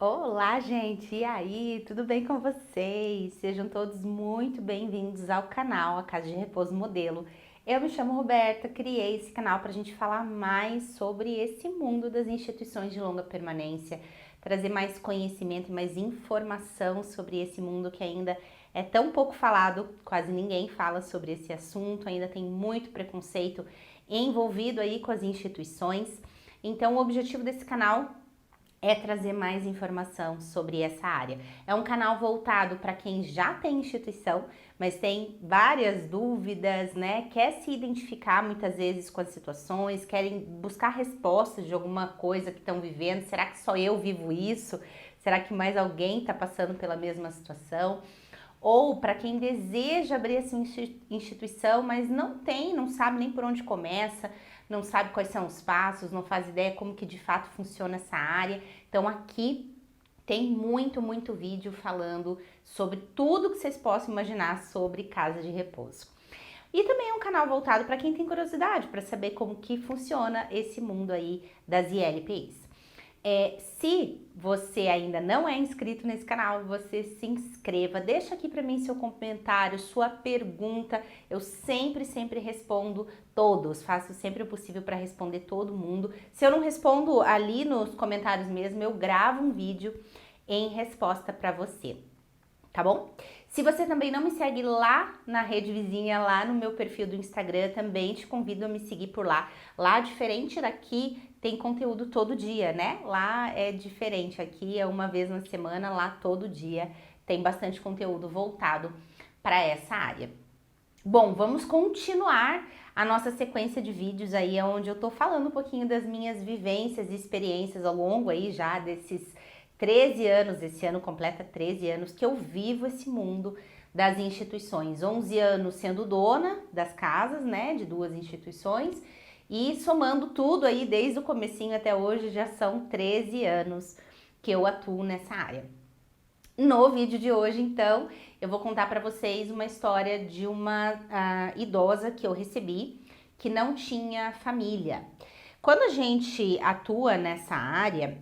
Olá, gente! E aí, tudo bem com vocês? Sejam todos muito bem-vindos ao canal A Casa de Repouso Modelo. Eu me chamo Roberta, criei esse canal para a gente falar mais sobre esse mundo das instituições de longa permanência, trazer mais conhecimento e mais informação sobre esse mundo que ainda é tão pouco falado, quase ninguém fala sobre esse assunto, ainda tem muito preconceito envolvido aí com as instituições. Então, o objetivo desse canal é trazer mais informação sobre essa área. É um canal voltado para quem já tem instituição, mas tem várias dúvidas, né? Quer se identificar muitas vezes com as situações, querem buscar respostas de alguma coisa que estão vivendo. Será que só eu vivo isso? Será que mais alguém está passando pela mesma situação? Ou para quem deseja abrir essa instituição, mas não sabe nem por onde começa, não sabe quais são os passos, não faz ideia como que de fato funciona essa área. Então aqui tem muito vídeo falando sobre tudo que vocês possam imaginar sobre casa de repouso. E também é um canal voltado para quem tem curiosidade, para saber como que funciona esse mundo aí das ILPIs. Se você ainda não é inscrito nesse canal, você se inscreva, deixa aqui para mim seu comentário, sua pergunta, eu sempre respondo todos, faço sempre o possível para responder todo mundo. Se eu não respondo ali nos comentários mesmo, eu gravo um vídeo em resposta para você, tá bom? Se você também não me segue lá na rede vizinha, lá no meu perfil do Instagram, também te convido a me seguir por lá. Lá, diferente daqui, tem conteúdo todo dia, né? Lá é diferente, aqui é uma vez na semana, lá todo dia tem bastante conteúdo voltado para essa área. Bom, vamos continuar a nossa sequência de vídeos aí, onde eu tô falando um pouquinho das minhas vivências e experiências ao longo aí já desses 13 anos, esse ano completa 13 anos que eu vivo esse mundo das instituições. 11 anos sendo dona das casas, né, de duas instituições, e somando tudo aí desde o comecinho até hoje já são 13 anos que eu atuo nessa área. No vídeo de hoje, então, eu vou contar para vocês uma história de uma idosa que eu recebi que não tinha família. Quando a gente atua nessa área,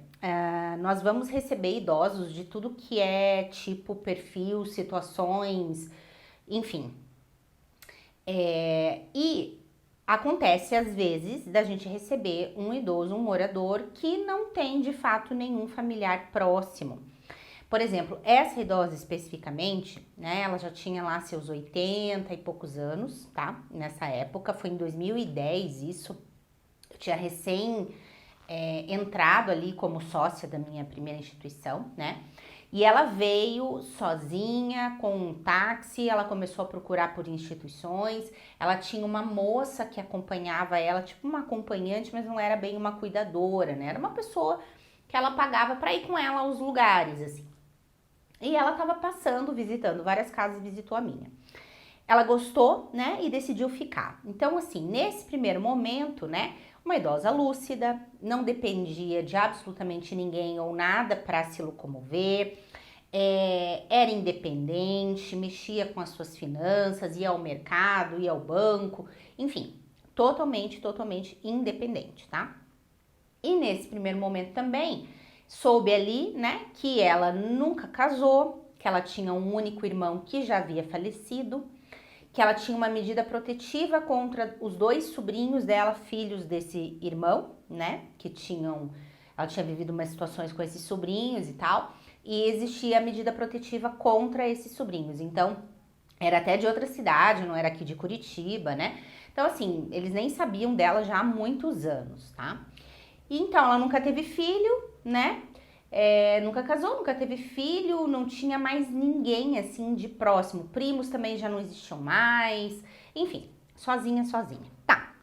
nós vamos receber idosos de tudo que é tipo perfil, situações, enfim. E acontece às vezes da gente receber um idoso, um morador que não tem de fato nenhum familiar próximo. Por exemplo, essa idosa especificamente, né, ela já tinha lá seus 80 e poucos anos, tá? Nessa época, foi em 2010 isso. Eu tinha recém entrado ali como sócia da minha primeira instituição, né? E ela veio sozinha, com um táxi, ela começou a procurar por instituições, ela tinha uma moça que acompanhava ela, tipo uma acompanhante, mas não era bem uma cuidadora, né? Era uma pessoa que ela pagava para ir com ela aos lugares, assim. E ela estava passando, visitando várias casas, visitou a minha. Ela gostou, né, e decidiu ficar. Então, assim, nesse primeiro momento, né, uma idosa lúcida, não dependia de absolutamente ninguém ou nada para se locomover, era independente, mexia com as suas finanças, ia ao mercado, ia ao banco, enfim, totalmente independente, tá? E nesse primeiro momento também, soube ali, né, que ela nunca casou, que ela tinha um único irmão que já havia falecido, que ela tinha uma medida protetiva contra os dois sobrinhos dela, filhos desse irmão, né, ela tinha vivido umas situações com esses sobrinhos e tal, e existia a medida protetiva contra esses sobrinhos. Então, era até de outra cidade, não era aqui de Curitiba, né? Então, assim, eles nem sabiam dela já há muitos anos, tá? E então, ela nunca teve filho, né? Nunca casou, nunca teve filho, não tinha mais ninguém assim de próximo. Primos também já não existiam mais. Enfim, sozinha. Tá.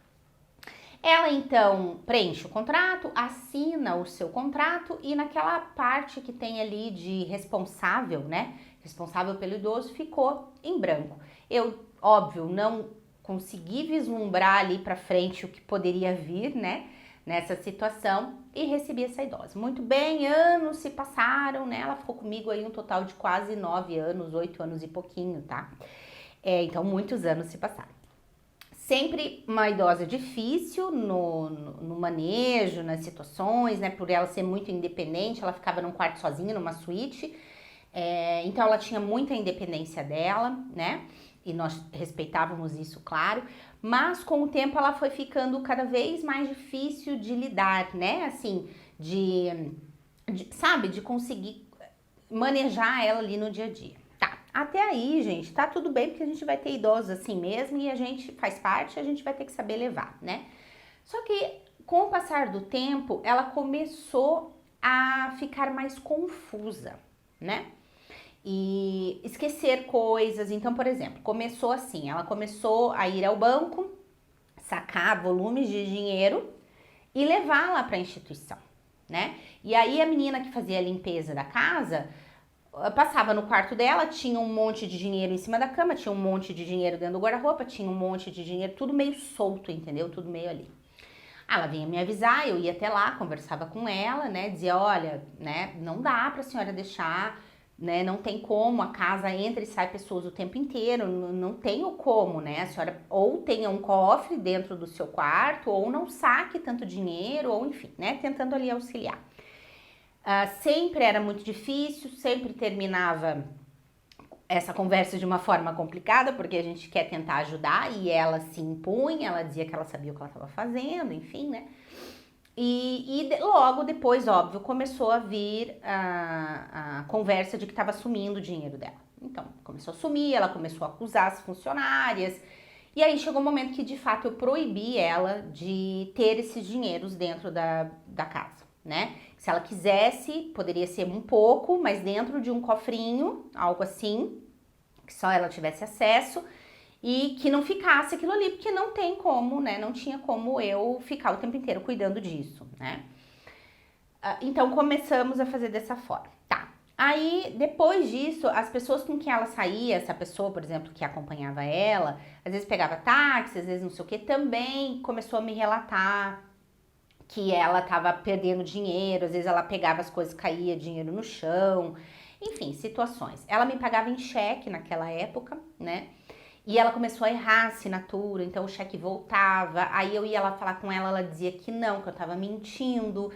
Ela então preenche o contrato, assina o seu contrato e naquela parte que tem ali de responsável, né? Responsável pelo idoso, ficou em branco. Eu, óbvio, não consegui vislumbrar ali pra frente o que poderia vir, né? Nessa situação e recebi essa idosa. Muito bem, anos se passaram, né? Ela ficou comigo aí um total de quase 9 anos, 8 anos e pouquinho, tá? Então muitos anos se passaram. Sempre uma idosa difícil no manejo, nas situações, né? Por ela ser muito independente, ela ficava num quarto sozinha, numa suíte. Então ela tinha muita independência dela, né? E nós respeitávamos isso, claro. Mas com o tempo ela foi ficando cada vez mais difícil de lidar, né? Assim, sabe, de conseguir manejar ela ali no dia a dia. Tá, até aí, gente, tá tudo bem, porque a gente vai ter idosos assim mesmo e a gente faz parte, a gente vai ter que saber levar, né? Só que com o passar do tempo, ela começou a ficar mais confusa, né? E esquecer coisas. Então, por exemplo, começou assim, ela começou a ir ao banco, sacar volumes de dinheiro e levar lá para a instituição, né? E aí a menina que fazia a limpeza da casa passava no quarto dela, tinha um monte de dinheiro em cima da cama, tinha um monte de dinheiro dentro do guarda-roupa, tinha um monte de dinheiro, tudo meio solto, entendeu? Tudo meio ali. Ela vinha me avisar, eu ia até lá, conversava com ela, né? Dizia, olha, né, não dá pra senhora deixar, né? Não tem como, a casa entra e sai pessoas o tempo inteiro, não tem como, né? A senhora ou tenha um cofre dentro do seu quarto, ou não saque tanto dinheiro, ou enfim, né? Tentando ali auxiliar. Sempre era muito difícil, sempre terminava essa conversa de uma forma complicada, porque a gente quer tentar ajudar e ela se impunha, ela dizia que ela sabia o que ela estava fazendo, enfim, né? E logo depois, óbvio, começou a vir a conversa de que estava sumindo o dinheiro dela. Então, começou a sumir, ela começou a acusar as funcionárias, e aí chegou um momento que, de fato, eu proibi ela de ter esses dinheiros dentro da casa, né? Se ela quisesse, poderia ser um pouco, mas dentro de um cofrinho, algo assim, que só ela tivesse acesso e que não ficasse aquilo ali, porque não tem como, né? Não tinha como eu ficar o tempo inteiro cuidando disso, né? Então começamos a fazer dessa forma. Tá. Aí, depois disso, as pessoas com quem ela saía, essa pessoa, por exemplo, que acompanhava ela, às vezes pegava táxi, às vezes não sei o que, também começou a me relatar que ela tava perdendo dinheiro, às vezes ela pegava as coisas, caía dinheiro no chão, enfim, situações. Ela me pagava em cheque naquela época, né? E ela começou a errar a assinatura, então o cheque voltava, aí eu ia lá falar com ela, ela dizia que não, que eu tava mentindo,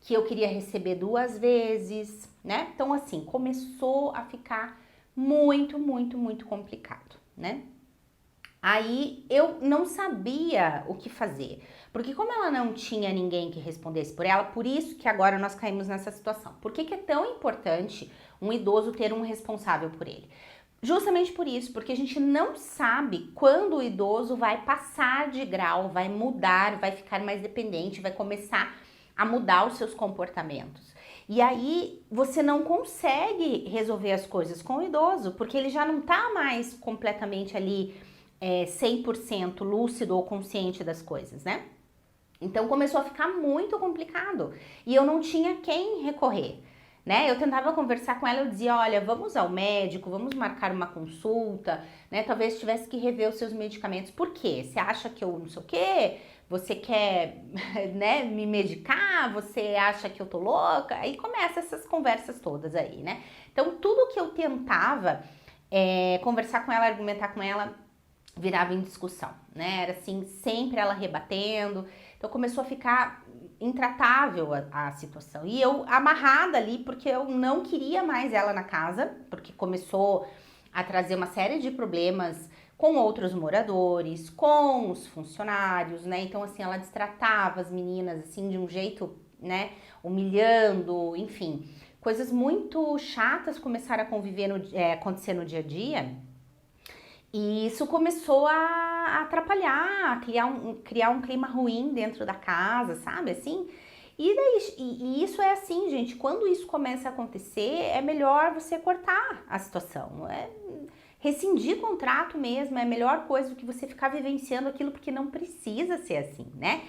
que eu queria receber 2 vezes, né? Então assim, começou a ficar muito, muito, muito complicado, né? Aí eu não sabia o que fazer, porque como ela não tinha ninguém que respondesse por ela, por isso que agora nós caímos nessa situação. Por que é tão importante um idoso ter um responsável por ele? Justamente por isso, porque a gente não sabe quando o idoso vai passar de grau, vai mudar, vai ficar mais dependente, vai começar a mudar os seus comportamentos. E aí você não consegue resolver as coisas com o idoso, porque ele já não tá mais completamente ali 100% lúcido ou consciente das coisas, né? Então começou a ficar muito complicado e eu não tinha quem recorrer, né? Eu tentava conversar com ela, eu dizia, olha, vamos ao médico, vamos marcar uma consulta, né? Talvez tivesse que rever os seus medicamentos. Por quê? Você acha que eu não sei o quê? Você quer, né, me medicar? Você acha que eu tô louca? Aí começa essas conversas todas aí, né? Então tudo que eu tentava conversar com ela, argumentar com ela, virava em discussão, né? Era assim, sempre ela rebatendo. Então começou a ficar intratável a situação. E eu amarrada ali, porque eu não queria mais ela na casa, porque começou a trazer uma série de problemas com outros moradores, com os funcionários, né? Então assim, ela destratava as meninas assim de um jeito, né, humilhando, enfim. Coisas muito chatas começaram a acontecer no dia a dia. E isso começou a atrapalhar, a criar um clima ruim dentro da casa, sabe, assim? E isso é assim, gente, quando isso começa a acontecer, é melhor você cortar a situação, rescindir contrato mesmo, é a melhor coisa do que você ficar vivenciando aquilo, porque não precisa ser assim, né?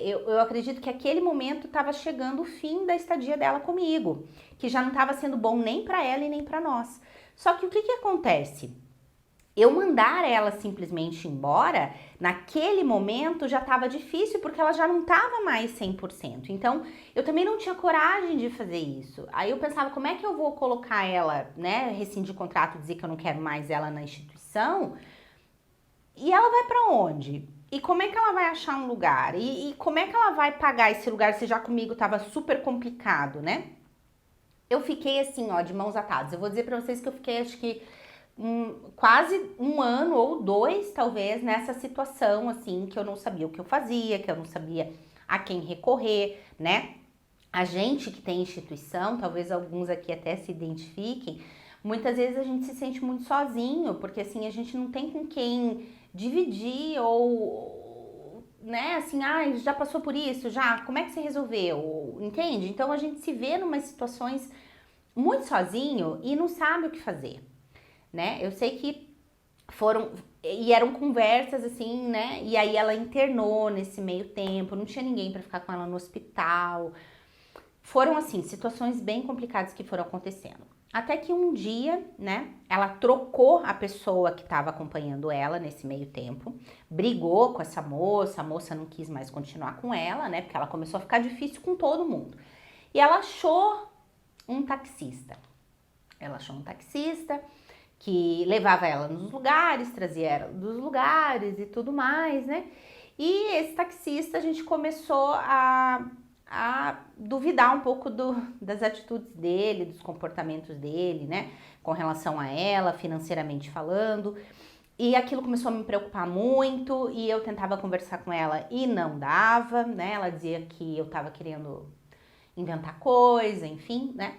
Eu acredito que aquele momento estava chegando o fim da estadia dela comigo, que já não estava sendo bom nem para ela e nem para nós. Só que o que acontece? Eu mandar ela simplesmente embora, naquele momento já estava difícil, porque ela já não estava mais 100%. Então, eu também não tinha coragem de fazer isso. Aí eu pensava, como é que eu vou colocar ela, né, rescindir contrato, dizer que eu não quero mais ela na instituição, E ela vai pra onde? E como é que ela vai achar um lugar? E como é que ela vai pagar esse lugar se já comigo tava super complicado, né? Eu fiquei assim, ó, de mãos atadas. Eu vou dizer pra vocês que eu fiquei, acho que quase um ano ou dois, talvez, nessa situação, assim, que eu não sabia o que eu fazia, que eu não sabia a quem recorrer, né? A gente que tem instituição, talvez alguns aqui até se identifiquem, muitas vezes a gente se sente muito sozinho, porque assim, a gente não tem com quem dividir ou, né, assim, ah, já passou por isso, já, como é que você resolveu? Entende? Então a gente se vê numas situações muito sozinho e não sabe o que fazer, né? Eu sei que foram e eram conversas assim, né? E aí ela internou nesse meio tempo, não tinha ninguém para ficar com ela no hospital. Foram assim, situações bem complicadas que foram acontecendo. Até que um dia, né, ela trocou a pessoa que estava acompanhando ela nesse meio tempo, brigou com essa moça, a moça não quis mais continuar com ela, né, porque ela começou a ficar difícil com todo mundo. E ela achou um taxista. Ela achou um taxista que levava ela nos lugares, trazia ela dos lugares e tudo mais, né? E esse taxista a gente começou a duvidar um pouco das atitudes dele, dos comportamentos dele, né? Com relação a ela, financeiramente falando. E aquilo começou a me preocupar muito e eu tentava conversar com ela e não dava, né? Ela dizia que eu tava querendo inventar coisa, enfim, né?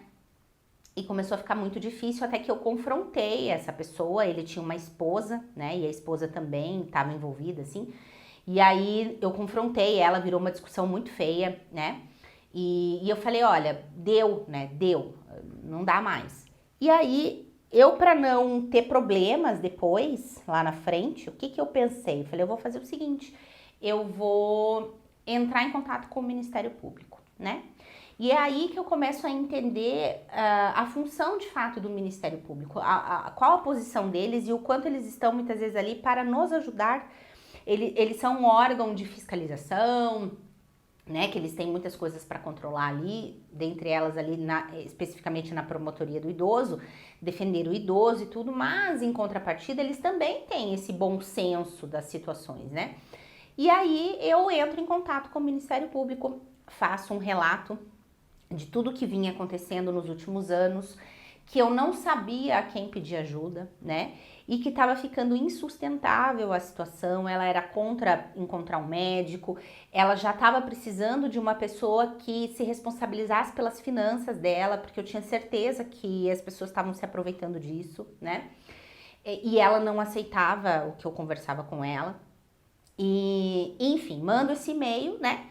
E começou a ficar muito difícil até que eu confrontei essa pessoa. Ele tinha uma esposa, né? E a esposa também estava envolvida, assim. E aí eu confrontei ela, virou uma discussão muito feia, né? E eu falei, olha, deu, né? Deu, não dá mais. E aí eu, para não ter problemas depois, lá na frente, o que que eu pensei? Eu falei, eu vou fazer o seguinte, eu vou entrar em contato com o Ministério Público, né? E é aí que eu começo a entender a função de fato do Ministério Público, qual a posição deles e o quanto eles estão muitas vezes ali para nos ajudar. Eles são um órgão de fiscalização, né? Que eles têm muitas coisas para controlar ali, dentre elas ali especificamente na promotoria do idoso, defender o idoso e tudo, mas em contrapartida eles também têm esse bom senso das situações, né? E aí eu entro em contato com o Ministério Público, faço um relato de tudo que vinha acontecendo nos últimos anos, que eu não sabia a quem pedir ajuda, né? E que estava ficando insustentável a situação, ela era contra encontrar um médico, ela já estava precisando de uma pessoa que se responsabilizasse pelas finanças dela, porque eu tinha certeza que as pessoas estavam se aproveitando disso, né? E ela não aceitava o que eu conversava com ela. E, enfim, mando esse e-mail, né?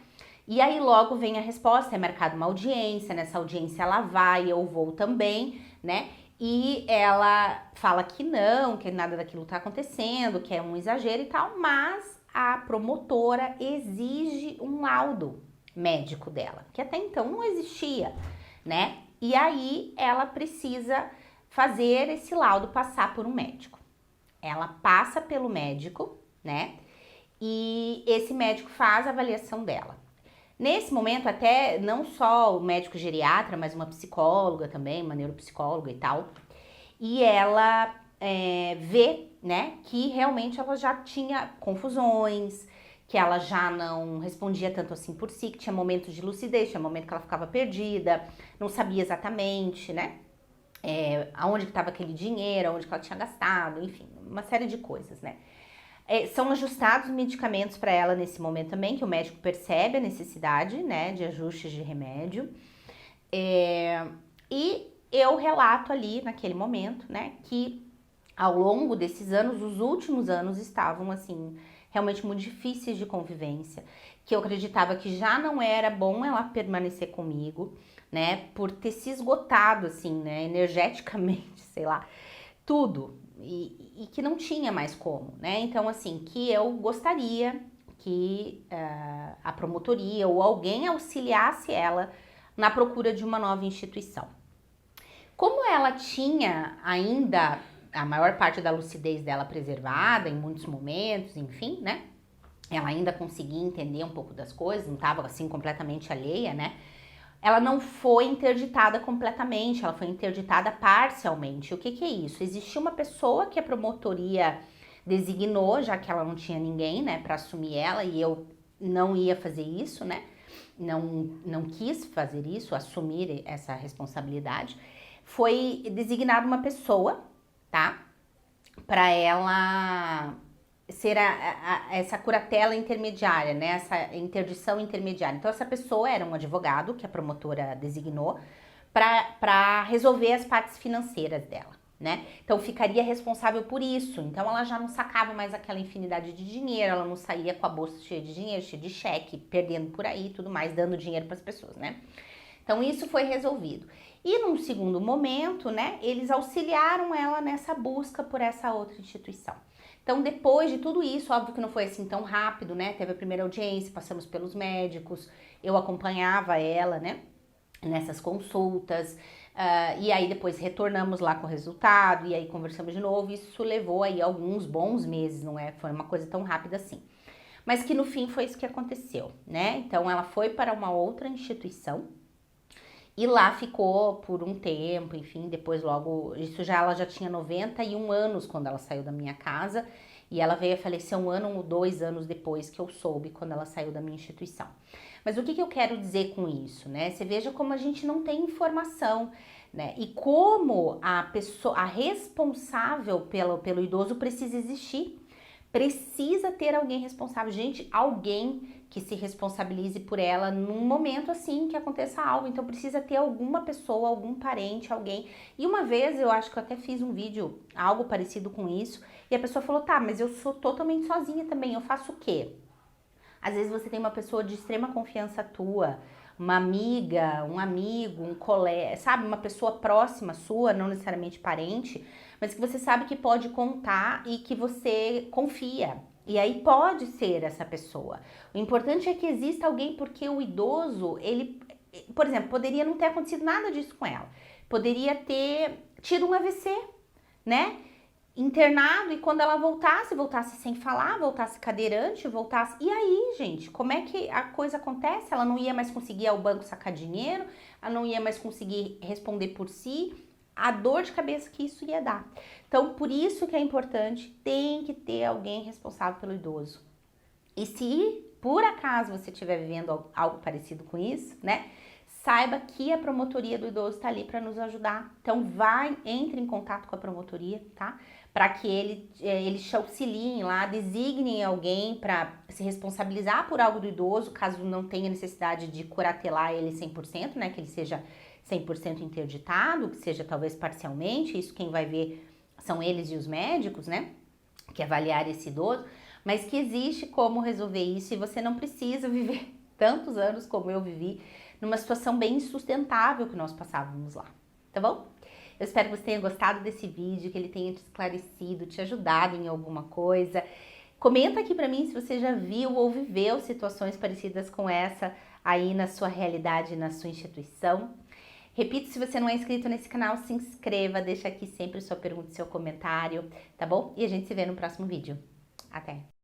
E aí logo vem a resposta, é marcada uma audiência, nessa audiência ela vai, eu vou também, né? E ela fala que não, que nada daquilo tá acontecendo, que é um exagero e tal, mas a promotora exige um laudo médico dela, que até então não existia, né? E aí ela precisa fazer esse laudo passar por um médico. Ela passa pelo médico, né? E esse médico faz a avaliação dela. Nesse momento, até não só o médico geriatra, mas uma psicóloga também, uma neuropsicóloga e tal, e ela vê, né, que realmente ela já tinha confusões, que ela já não respondia tanto assim por si, que tinha momentos de lucidez, tinha momento que ela ficava perdida, não sabia exatamente, né, aonde que estava aquele dinheiro, aonde que ela tinha gastado, enfim, uma série de coisas, né. São ajustados medicamentos para ela nesse momento também, que o médico percebe a necessidade, né, de ajustes de remédio. E eu relato ali naquele momento, né, que ao longo desses anos, os últimos anos estavam assim, realmente muito difíceis de convivência, que eu acreditava que já não era bom ela permanecer comigo, né, por ter se esgotado assim, né, energeticamente, sei lá, tudo. E que não tinha mais como, né? Então, assim, que eu gostaria que a promotoria ou alguém auxiliasse ela na procura de uma nova instituição. Como ela tinha ainda a maior parte da lucidez dela preservada em muitos momentos, enfim, né? Ela ainda conseguia entender um pouco das coisas, não estava assim completamente alheia, né? Ela não foi interditada completamente, ela foi interditada parcialmente. O que que é isso? Existia uma pessoa que a promotoria designou, já que ela não tinha ninguém, né, para assumir ela, e eu não ia fazer isso, né, não quis fazer isso, assumir essa responsabilidade. Foi designada uma pessoa, tá, para ela ser essa curatela intermediária, né, essa interdição intermediária. Então essa pessoa era um advogado que a promotora designou para resolver as partes financeiras dela, né? Então ficaria responsável por isso. Então ela já não sacava mais aquela infinidade de dinheiro, ela não saía com a bolsa cheia de dinheiro, cheia de cheque, perdendo por aí e tudo mais, dando dinheiro para as pessoas, né? Então isso foi resolvido. E num segundo momento, né, eles auxiliaram ela nessa busca por essa outra instituição. Então, depois de tudo isso, óbvio que não foi assim tão rápido, né? Teve a primeira audiência, passamos pelos médicos, eu acompanhava ela, né? Nessas consultas, e aí depois retornamos lá com o resultado, e aí conversamos de novo. Isso levou aí alguns bons meses, não é? Foi uma coisa tão rápida assim. Mas que no fim foi isso que aconteceu, né? Então, ela foi para uma outra instituição, e lá ficou por um tempo, enfim, depois logo, ela já tinha 91 anos quando ela saiu da minha casa, e ela veio a falecer 1 ano ou 2 anos depois que eu soube, quando ela saiu da minha instituição. Mas o que eu quero dizer com isso, né? Você veja como a gente não tem informação, né? E como a pessoa, a responsável pelo idoso precisa existir. Precisa ter alguém responsável, gente, alguém que se responsabilize por ela num momento assim que aconteça algo. Então precisa ter alguma pessoa, algum parente, alguém. E uma vez eu acho que eu até fiz um vídeo, algo parecido com isso, e a pessoa falou: tá, mas eu sou totalmente sozinha também, eu faço o quê? Às vezes você tem uma pessoa de extrema confiança tua, uma amiga, um amigo, um colega, sabe? Uma pessoa próxima sua, não necessariamente parente, mas que você sabe que pode contar e que você confia. E aí pode ser essa pessoa. O importante é que exista alguém, porque o idoso, ele, por exemplo, poderia não ter acontecido nada disso com ela. Poderia ter tido um AVC, né? Internado, e quando ela voltasse sem falar, voltasse cadeirante, voltasse... E aí, gente, como é que a coisa acontece? Ela não ia mais conseguir ir ao banco sacar dinheiro, ela não ia mais conseguir responder por si, a dor de cabeça que isso ia dar. Então, por isso que é importante, tem que ter alguém responsável pelo idoso. E se, por acaso, você estiver vivendo algo parecido com isso, né? Saiba que a promotoria do idoso está ali para nos ajudar. Então, entre em contato com a promotoria, tá? Para que eles te auxiliem lá, designem alguém para se responsabilizar por algo do idoso, caso não tenha necessidade de curatelar ele 100%, né? Que ele seja 100% interditado, que seja talvez parcialmente, isso quem vai ver são eles e os médicos, né? Que avaliar esse idoso, mas que existe como resolver isso e você não precisa viver tantos anos como eu vivi, numa situação bem insustentável que nós passávamos lá, tá bom? Eu espero que você tenha gostado desse vídeo, que ele tenha te esclarecido, te ajudado em alguma coisa. Comenta aqui pra mim se você já viu ou viveu situações parecidas com essa aí na sua realidade, na sua instituição. Repito, se você não é inscrito nesse canal, se inscreva, deixa aqui sempre sua pergunta e seu comentário, tá bom? E a gente se vê no próximo vídeo. Até!